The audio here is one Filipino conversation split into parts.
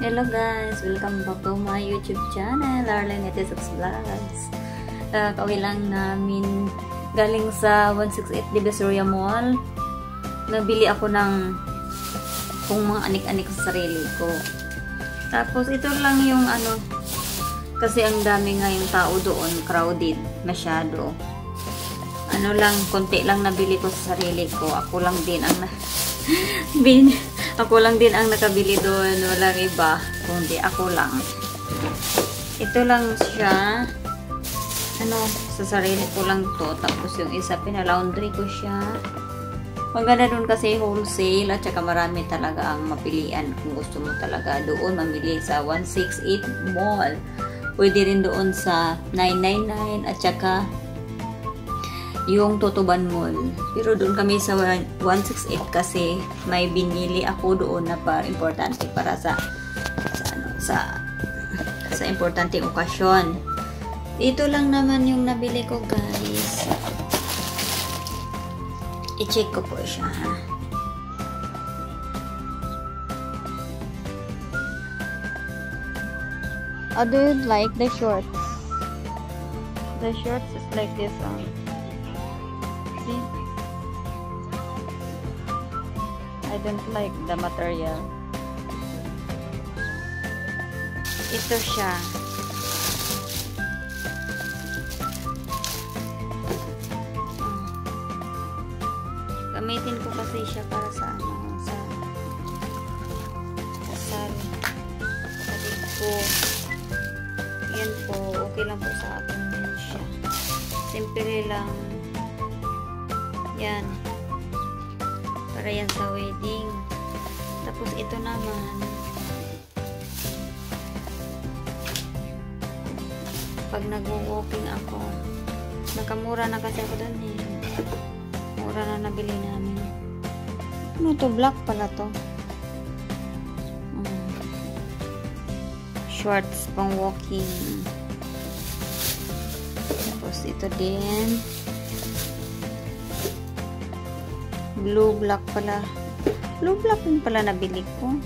Hello guys! Welcome back to my YouTube channel, Arlen Etisux Vlogs. Kauwi lang namin galing sa 168 Divisoria Mall. Nabili ako ng kung mga anik-anik sa sarili ko. Tapos ito lang yung ano, kasi ang dami nga yung tao doon, crowded masyado. Ano lang, konti lang nabili ko sa sarili ko. Ako lang din ang ako lang din ang nakabili doon, walang iba, kundi ako lang. Ito lang siya, ano, sa sarili ko lang to. Tapos yung isa, pinalaundry ko siya. Maganda doon kasi wholesale at saka marami talaga ang mapilian kung gusto mo talaga doon mamili sa 168 Mall. Pwede rin doon sa 999 at saka yung Totoban Mall. Pero doon kami sa 168 kasi may binili ako doon na importante para sa importanteng okasyon. Ito lang naman yung nabili ko, guys. I-check ko po siya, ha. I do like the shorts. The shorts is like this, I don't like the material. Ito siya. Gamitin ko kasi siya para sa ano, sa ko. Yan po, okay lang po sa akin yan siya. Simple lang. Yan. Para yan sa wedding. Tapos ito naman, pag nag-walking ako, nakamura na kasi ako doon eh. Mura na nabili namin. Ano to? Black pala to. Shorts pang walking. Tapos ito din. Blue black pala. Blue black din pala nabili ko.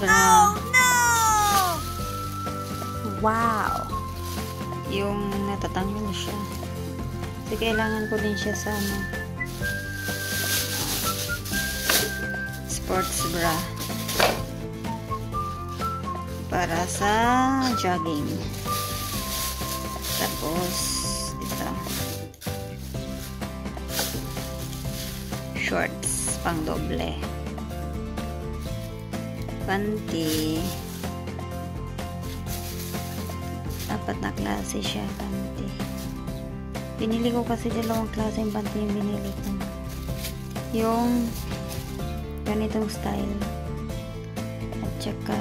Oh no! Wow! Yung natatanggal siya. Kasi kailangan ko din siya sa ano, sports bra. Para sa jogging. Tapos, ito. Shorts pang doble. Panty. Apat na klase siya, panty. Binili ko kasi dalawang klase yung panty yung binili ko. Yung ganitong style. At saka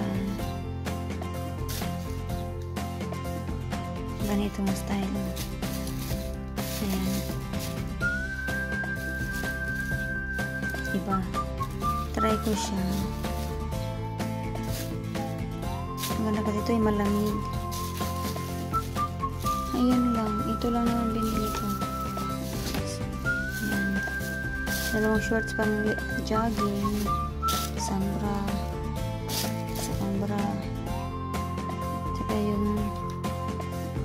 ganitong style. Ayan. Diba? Try ko siya. Maganda kasi ito ay malamig. Ayan lang. Ito lang naman binili ko. Ayan. Dalawang shorts pang jogging. Isang bra. Isang bra. Tsaka yung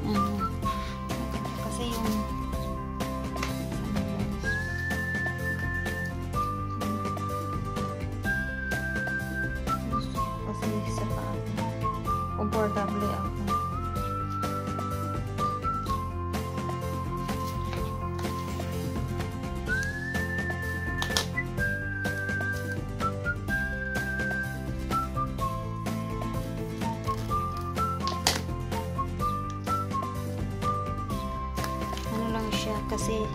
ano. Kasi yung kasi sa paa. Comfortable ako. siya kasi